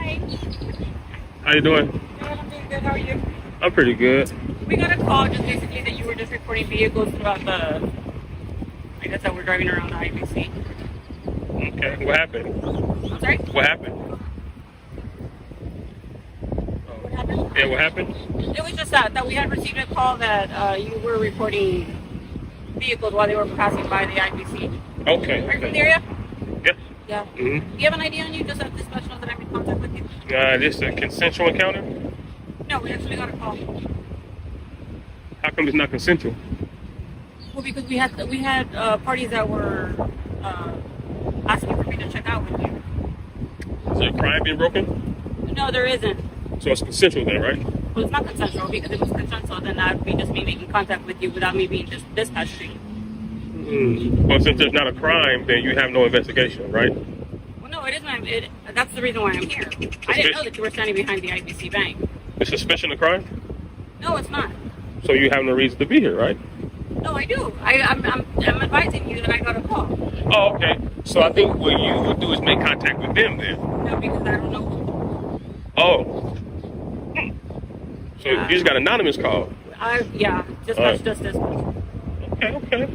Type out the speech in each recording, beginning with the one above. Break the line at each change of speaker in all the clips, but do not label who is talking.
Hi.
How you doing?
Good, I'm doing good. How are you?
I'm pretty good.
We got a call just basically that you were just reporting vehicles throughout I guess that we're driving around the IBC.
Okay, what happened?
I'm sorry?
What happened?
What happened?
Yeah, what happened?
It was just that we had received a call that you were reporting vehicles while they were passing by the IBC.
Okay.
Are you from the area?
Yeah.
Yeah.
Mm-hmm.
Do you have an idea on you just at this special that I'm in contact with you?
This is a consensual encounter?
No, we actually got a call.
How come it's not consensual?
Well, because we had parties that were asking for me to check out with you.
Is there a crime being broken?
No, there isn't.
So it's consensual then, right?
Well, it's not consensual because if it was consensual, then that would be just me making contact with you without me being just dispatched to you.
Well, since there's not a crime, then you have no investigation, right?
Well, no, it is that's the reason why I'm here. I didn't know that you were standing behind the IBC bank.
Is suspicion a crime?
No, it's not.
So you have no reason to be here, right?
No, I do. I'm advising you that I got a call.
Oh, okay. So I think what you would do is make contact with them then.
No, because I don't know.
Oh. So you just got an anonymous call.
Dispatch, just dispatch.
Okay.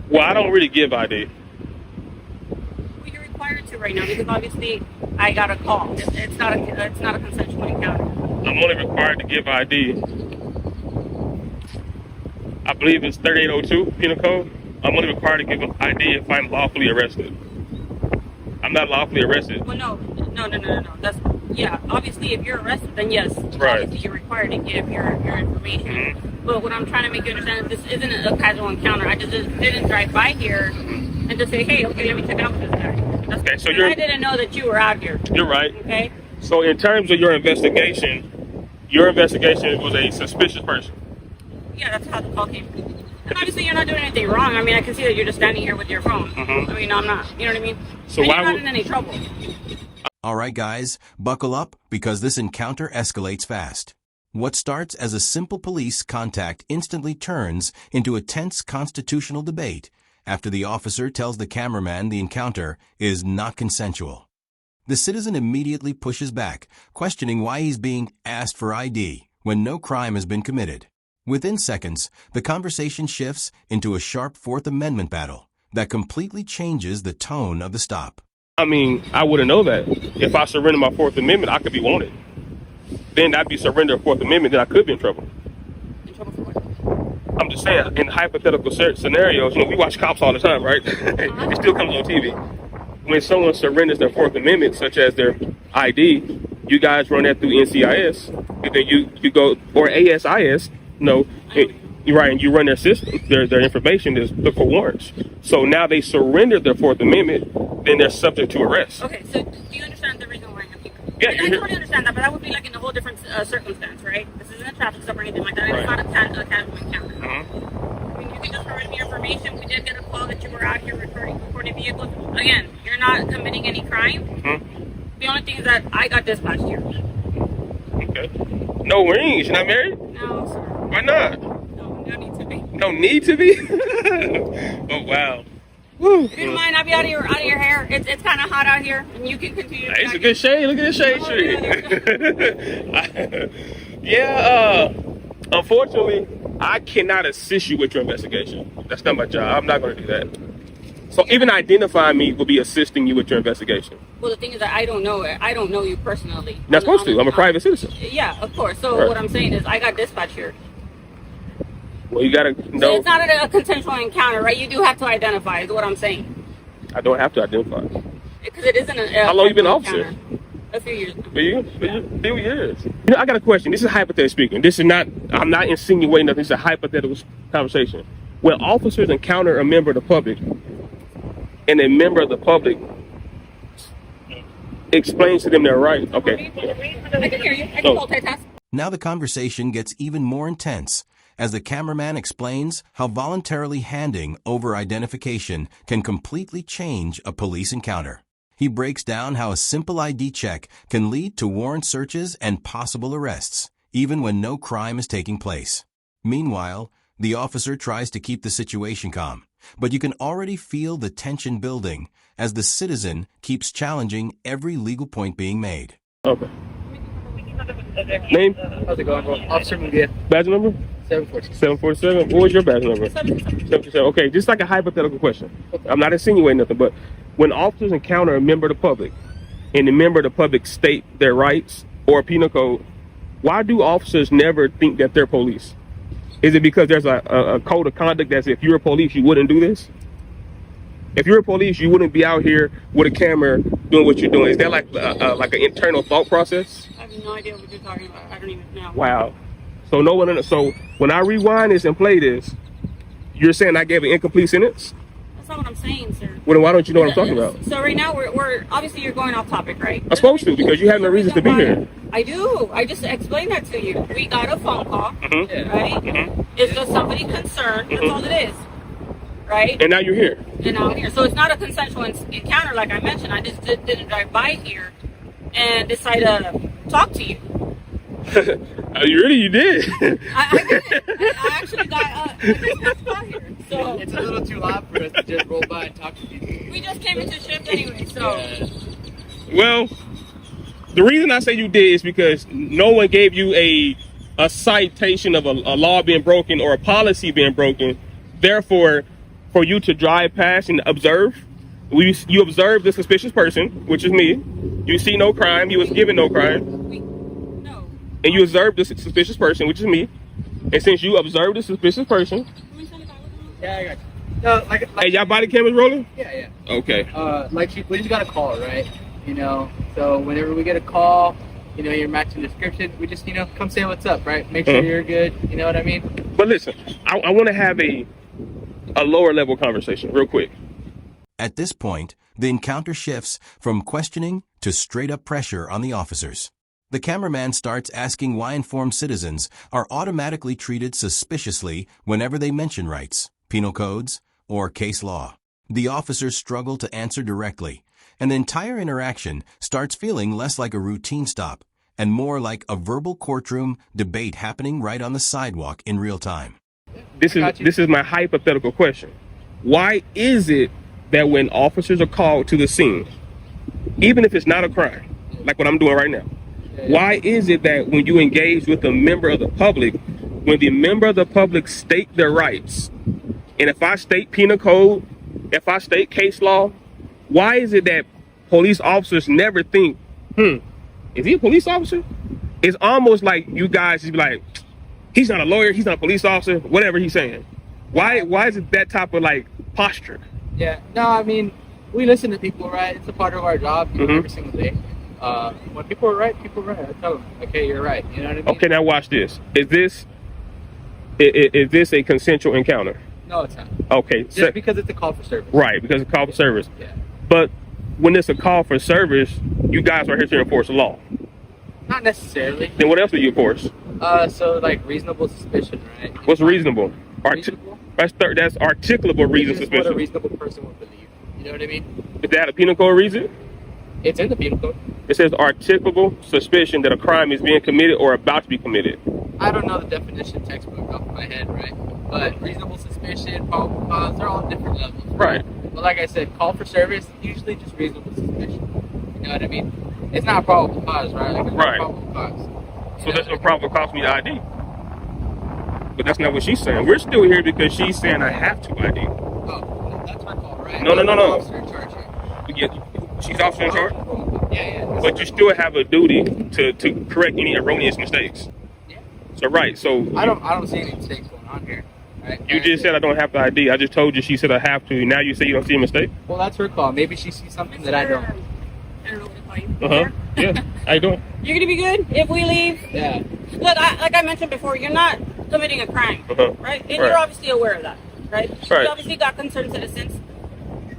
Well, I don't really give ID.
Well, you're required to right now because obviously I got a call. It's not a consensual encounter.
I'm only required to give ID. I believe it's 3802 Penal Code. I'm only required to give an ID if I'm lawfully arrested. I'm not lawfully arrested.
Well, no. Obviously, if you're arrested, then yes,
Right.
obviously you're required to give your information.
Mm-hmm.
But what I'm trying to make you understand is this isn't a casual encounter. I just didn't drive by here and just say, hey, okay, let me check out this guy.
Okay, so
I didn't know that you were out here.
You're right.
Okay.
So in terms of your investigation was a suspicious person.
Yeah, that's how the call came. And obviously, you're not doing anything wrong. I mean, I can see that you're just standing here with your phone.
Mm-hmm.
I mean, I'm not. You know what I mean?
So
and
why
you're not
would-
in any trouble.
All right, guys, buckle up because this encounter escalates fast. What starts as a simple police contact instantly turns into a tense constitutional debate after the officer tells the cameraman the encounter is not consensual. The citizen immediately pushes back, questioning why he's being asked for ID when no crime has been committed. Within seconds, the conversation shifts into a sharp Fourth Amendment battle that completely changes the tone of the stop.
I mean, I wouldn't know that. If I surrender my Fourth Amendment, I could be wanted. Then I'd be surrender of Fourth Amendment, then I could be in trouble.
In trouble for what?
I'm just saying, in hypothetical scenarios, we watch cops all the time, right? It still comes on TV. When someone surrenders their Fourth Amendment, such as their ID, you guys run that through NCIS, and then you go, or ASIS, you're right, and you run their system, their information is look for warrants. So now they surrender their Fourth Amendment, then they're subject to arrest.
Okay, so do you understand the reason why I'm here?
Yeah,
I totally understand that, but that would be like in a whole different circumstance, right? This isn't a traffic stop or anything like that.
Right.
It's not a casual encounter.
Uh-huh.
I mean, you can just provide me information. We did get a call that you were out here reporting vehicles. Again, you're not committing any crime. The only thing is that I got dispatched here.
Okay. No rings. You're not married?
No, sir.
Why not?
No need to be.
No need to be? Oh, wow. Woo.
If you don't mind, I'll be out of your hair. It's kind of hot out here, and you can continue.
Hey, it's a good shade. Look at this shade tree. Unfortunately, I cannot assist you with your investigation. That's not my job. I'm not going to do that. So even identifying me will be assisting you with your investigation.
Well, the thing is that I don't know it. I don't know you personally.
You're not supposed to. I'm a private citizen.
Yeah, of course. So
Right.
what I'm saying is I got dispatched here.
Well, you got to
So
know.
it's not a consensual encounter, right? You do have to identify, is what I'm saying.
I don't have to identify.
Because it isn't a
How long you been an
consensual
officer?
encounter. A few years.
Few years. I got a question. This is hypothetical speaking. This is not, I'm not insinuating nothing. It's a hypothetical conversation. When officers encounter a member of the public, and a member of the public explains to them their right. Okay.
I can hear you. I can
Oh.
multitask.
Now the conversation gets even more intense as the cameraman explains how voluntarily handing over identification can completely change a police encounter. He breaks down how a simple ID check can lead to warrant searches and possible arrests, even when no crime is taking place. Meanwhile, the officer tries to keep the situation calm, but you can already feel the tension building as the citizen keeps challenging every legal point being made.
Okay. Name?
How's it going, bro? Officer Mungia,
Badge number?
746.
747. What was your badge number? 747. Okay, just like a hypothetical question. I'm not insinuating nothing, but when officers encounter a member of the public and the member of the public state their rights or penal code, why do officers never think that they're police? Is it because there's a code of conduct that says if you're a police, you wouldn't do this? If you're a police, you wouldn't be out here with a camera doing what you're doing. Is that like an internal thought process?
I have no idea what you're talking about. I don't even know.
Wow. So no one. So when I rewind this and play this, you're saying I gave an incomplete sentence?
That's not what I'm saying, sir.
Well, then why don't you know what I'm talking about?
So right now we're obviously you're going off topic, right?
I'm supposed to because you have no reason to be here.
I do. I just explained that to you. We got a phone call,
Mm-hmm.
right?
Mm-hmm.
It's just somebody concerned. That's all it is, right?
And now you're here.
And now I'm here. So it's not a consensual encounter, like I mentioned. I just didn't drive by here and decide to talk to you.
You did.
I didn't. I actually got here. So
It's a little too loud for us to just roll by and talk to people.
we just came into shift anyway. So
Well, the reason I say you did is because no one gave you a citation of a law being broken or a policy being broken. Therefore, for you to drive past and observe, you observe the suspicious person, which is me. You see no crime. You was given no crime.
no.
And you observe the suspicious person, which is me. And since you observed the suspicious person,
Yeah, I got you. No, like
hey, y'all body cameras rolling?
yeah.
Okay.
Like we just got a call, right? You know, so whenever we get a call, you know, you're matching description, we just, you know, come say what's up, right? Make sure you're good. You know what I mean?
But listen, I want to have a lower level conversation real quick.
At this point, the encounter shifts from questioning to straight-up pressure on the officers. The cameraman starts asking why informed citizens are automatically treated suspiciously whenever they mention rights, penal codes, or case law. The officers struggle to answer directly, and the entire interaction starts feeling less like a routine stop and more like a verbal courtroom debate happening right on the sidewalk in real time.
This is my hypothetical question. Why is it that when officers are called to the scene, even if it's not a crime, like what I'm doing right now, why is it that when you engage with a member of the public, when the member of the public state their rights, and if I state penal code, if I state case law, why is it that police officers never think, is he a police officer? It's almost like you guys just be like, he's not a lawyer, he's not a police officer, whatever he's saying. Why is it that type of like posture?
Yeah. No, I mean, we listen to people, right? It's a part of our job, you know, every single day. When people are right, I tell them, okay, you're right. You know what I mean?
Okay, now watch this. Is this a consensual encounter?
No, it's not.
Okay.
Just because it's a call for service.
Right, because it's a call for service.
Yeah.
But when it's a call for service, you guys are here to enforce the law.
Not necessarily.
Then what else do you enforce?
So like reasonable suspicion, right?
What's reasonable?
Reasonable?
That's articulable reason
Which is what a
suspicion.
reasonable person would believe. You know what I mean?
Is that a penal code reason?
It's in the penal code.
It says articulable suspicion that a crime is being committed or about to be committed.
I don't know the definition textbook off my head, right? But reasonable suspicion, probable cause, they're all different levels.
Right.
But like I said, call for service, usually just reasonable suspicion. You know what I mean? It's not probable cause, right? Like, it's not
Right.
probable cause.
So that's what probably cost me the ID. But that's not what she's saying. We're still here because she's saying I have to ID.
Oh, that's her call, right?
No.
Officer in charge here.
She's officer in charge,
Yeah.
but you still have a duty to correct any erroneous mistakes.
Yeah.
So right, so
I don't see any mistakes going on here. Right?
you just said I don't have the ID. I just told you she said I have to. Now you say you don't see a mistake.
Well, that's her call. Maybe she sees something that I don't.
I don't know what to call you.
Yeah. How you doing?
You're gonna be good if we leave.
Yeah.
Look, like I mentioned before, you're not committing a crime, right? And you're obviously aware of that, right?
Right.
You obviously got concerned citizens.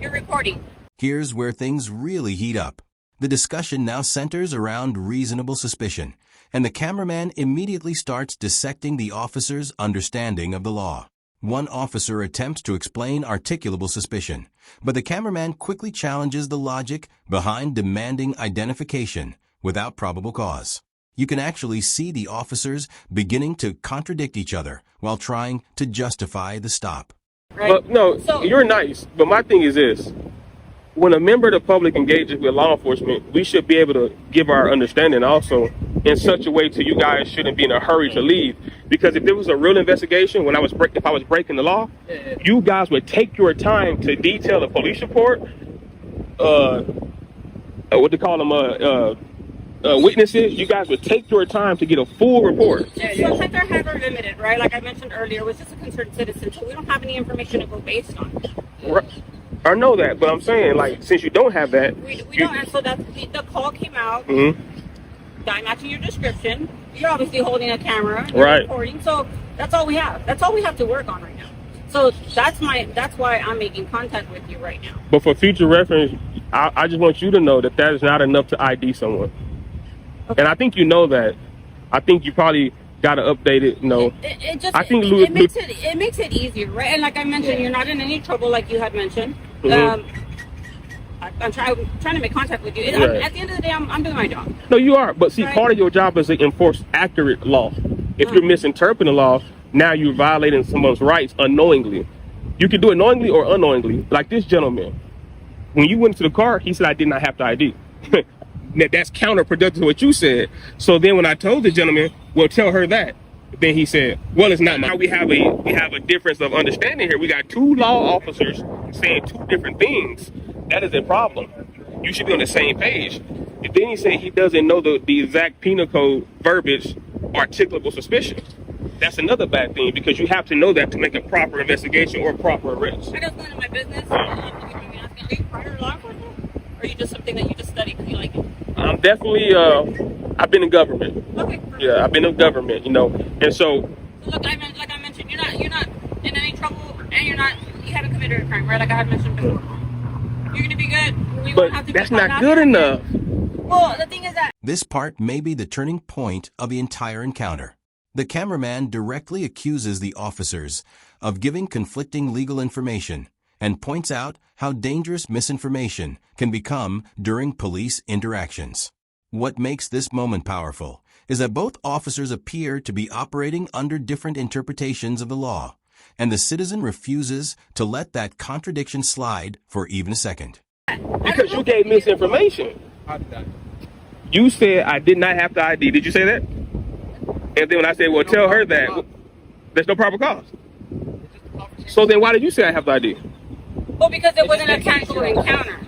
You're recording.
Here's where things really heat up. The discussion now centers around reasonable suspicion, and the cameraman immediately starts dissecting the officer's understanding of the law. One officer attempts to explain articulable suspicion, but the cameraman quickly challenges the logic behind demanding identification without probable cause. You can actually see the officers beginning to contradict each other while trying to justify the stop.
Right?
But no,
So-
you're nice. But my thing is this: when a member of the public engages with law enforcement, we should be able to give our understanding also in such a way to you guys shouldn't be in a hurry to leave. Because if there was a real investigation, if I was breaking the law, you guys would take your time to detail a police report, what they call them, witnesses. You guys would take your time to get a full report.
Sometimes our hands are limited, right? Like I mentioned earlier, we're just a concerned citizen, so we don't have any information to go based on.
Right. I know that, but I'm saying, like, since you don't have that,
we don't, and so that's the call came out. Guy matching your description. You're obviously holding a camera,
right?
Recording, so that's all we have. That's all we have to work on right now. So that's why I'm making contact with you right now.
But for future reference, I just want you to know that that is not enough to ID someone. Okay. And I think you know that. I think you probably got to update it. No,
it makes it easier, right? And like I mentioned, you're not in any trouble, like you had mentioned. I'm trying to make contact with you.
Right.
At the end of the day, I'm doing my job.
No, you are. But see,
right?
Part of your job is to enforce accurate law. If you're misinterpreting the law, now you're violating someone's rights unknowingly. You can do it knowingly or unknowingly. Like this gentleman, when you went to the car, he said, "I did not have to ID." That's counterproductive to what you said. So then when I told the gentleman, well, tell her that, then he said, well, it's not my. We have a difference of understanding here. We got two law officers saying two different things. That is a problem. You should be on the same page. And then he said he doesn't know the exact penal code verbiage, articulable suspicion. That's another bad thing, because you have to know that to make a proper investigation or proper arrest.
I just went into my business. Are you prior to law enforcement? Or are you just something that you just study because you like it?
I'm definitely, I've been in government.
Okay. Perfect.
Yeah, I've been in government, and so.
Look, like I mentioned, you're not in any trouble, and you haven't committed a crime, right? Like I had mentioned before. You're gonna be good. We won't have to
that's not good enough.
Well, the thing is that
this part may be the turning point of the entire encounter. The cameraman directly accuses the officers of giving conflicting legal information and points out how dangerous misinformation can become during police interactions. What makes this moment powerful is that both officers appear to be operating under different interpretations of the law, and the citizen refuses to let that contradiction slide for even a second.
Because you gave misinformation. You said I did not have to ID. Did you say that? And then when I said, well, tell her that, there's no proper cause. So then why did you say I have to ID?
Well, because it wasn't a casual encounter.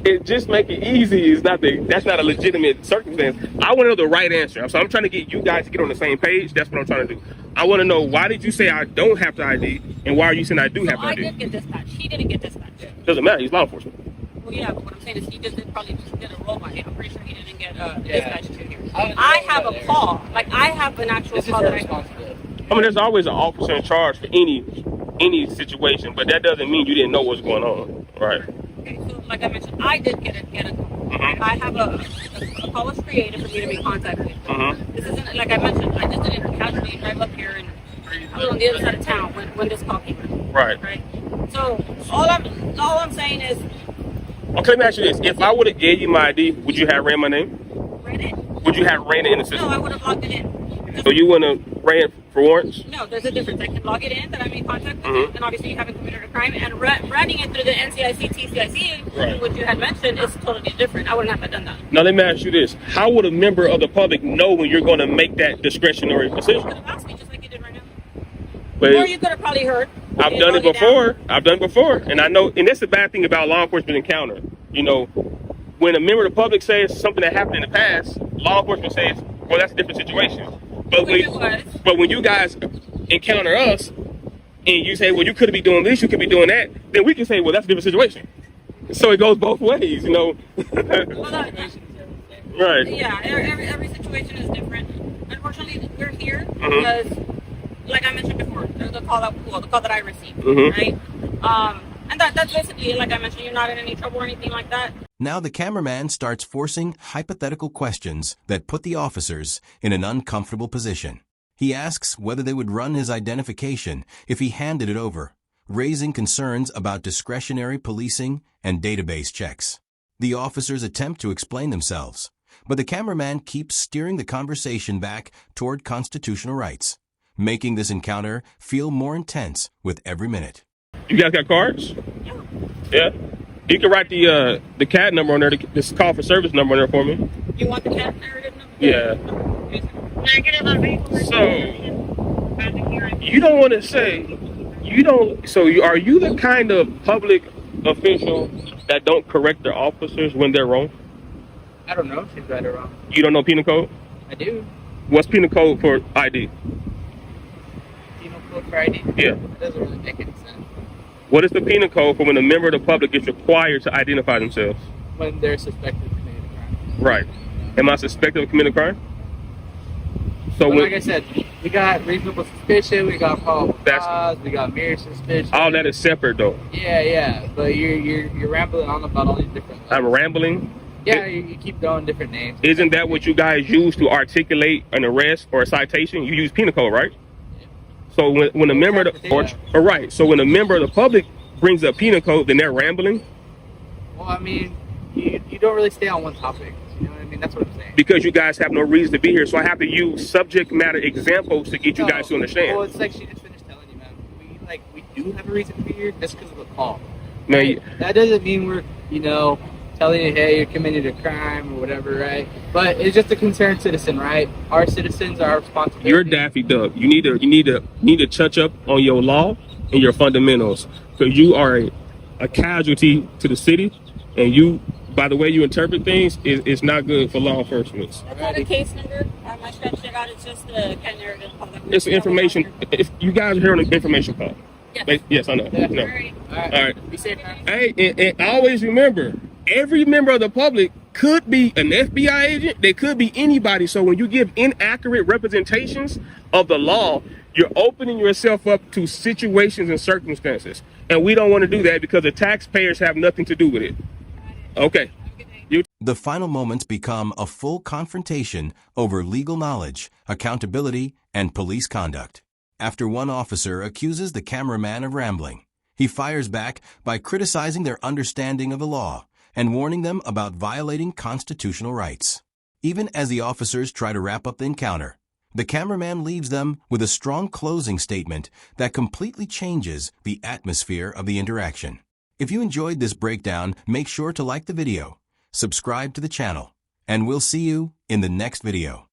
It just make it easy. That's not a legitimate circumstance. I want to know the right answer. So I'm trying to get you guys to get on the same page. That's what I'm trying to do. I want to know, why did you say I don't have to ID, and why are you saying I do have to ID?
I did get dispatched. He didn't get dispatched.
Doesn't matter. He's law enforcement.
Well, yeah, but what I'm saying is he probably did a roll by him. I'm pretty sure he didn't get dispatched to here. I have a call. Like, I have an actual call that
I mean, there's always an officer in charge for any situation, but that doesn't mean you didn't know what's going on, right?
Okay, so like I mentioned, I did get a call. I have a call was created for me to be contacted. This isn't, like I mentioned, I just didn't casually drive up here, and I was on the other side of town when this call came in. Right. So all I'm saying is.
Okay, let me ask you this: if I would have gave you my ID, would you have ran my name?
Ran it?
Would you have ran it in the system?
No, I would have logged it in.
So you wouldn't have ran for warrants?
No, there's a difference. I can log it in that I made contact with you, and obviously you haven't committed a crime. And running it through the NCIC, TCIC, which you had mentioned, is totally different. I wouldn't have done that.
Now let me ask you this: how would a member of the public know when you're going to make that discretionary decision?
You could have asked me just like you did right now.
But
or you could have probably heard.
I've done it before. I've done it before, and I know. And that's the bad thing about law enforcement encounter. When a member of the public says something that happened in the past, law enforcement says, "Well, that's a different situation." But when you guys encounter us, and you say, "Well, you could be doing this, you could be doing that," then we can say, "Well, that's a different situation." So it goes both ways,
Well,
right?
Yeah, every situation is different. Unfortunately, we're here because, like I mentioned before, there's the call that I received, right? And that's basically, like I mentioned, you're not in any trouble or anything like that.
Now the cameraman starts forcing hypothetical questions that put the officers in an uncomfortable position. He asks whether they would run his identification if he handed it over, raising concerns about discretionary policing and database checks. The officers attempt to explain themselves, but the cameraman keeps steering the conversation back toward constitutional rights, making this encounter feel more intense with every minute.
You guys got cards?
Yeah.
You can write the CAD number on there, this call for service number on there for me.
You want the cat narrative number?
Yeah. So you don't want to say you don't. So are you the kind of public official that don't correct their officers when they're wrong?
I don't know if she's right or wrong.
You don't know penal code?
I do.
What's penal code for ID?
Penal code for ID?
Yeah.
That doesn't really make any sense.
What is the penal code for when a member of the public is required to identify themselves?
When they're suspected of committing a crime.
Right. Am I suspected of committing a crime? So
Well, like I said, we got reasonable suspicion, we got probable cause, we got mere suspicion.
all that is separate though.
Yeah, but you're rambling on about all these different.
I'm rambling.
Yeah, you keep throwing different names.
Isn't that what you guys use to articulate an arrest or a citation? You use penal code, right?
Yeah.
So when a member of the, or right, so when a member of the public brings up penal code, then they're rambling.
Well, I mean, you don't really stay on one topic. You know what I mean? That's what I'm saying.
Because you guys have no reason to be here, so I have to use subject matter examples to get you guys to understand.
Well, it's like she just finished telling you, man. We do have a reason to be here just because of a call.
Now,
Right? That doesn't mean we're, telling you, hey, you're committed a crime or whatever, right? But it's just a concerned citizen, right? Our citizens are responsible.
you're Daffy Duck. You need to touch up on your law and your fundamentals, because you are a casualty to the city, and you, by the way you interpret things, it's not good for law enforcement.
That's not a case number. I stretched it out. It's just the cat narrative.
It's information. If you guys are here on an information call.
Yes.
Yes, I know.
Yeah.
No.
All right. Be safe, man.
Hey, and always remember, every member of the public could be an FBI agent. They could be anybody. So when you give inaccurate representations of the law, you're opening yourself up to situations and circumstances. And we don't want to do that because the taxpayers have nothing to do with it. Okay.
The final moments become a full confrontation over legal knowledge, accountability, and police conduct. After one officer accuses the cameraman of rambling, he fires back by criticizing their understanding of the law and warning them about violating constitutional rights. Even as the officers try to wrap up the encounter, the cameraman leaves them with a strong closing statement that completely changes the atmosphere of the interaction. If you enjoyed this breakdown, make sure to like the video, subscribe to the channel, and we'll see you in the next video.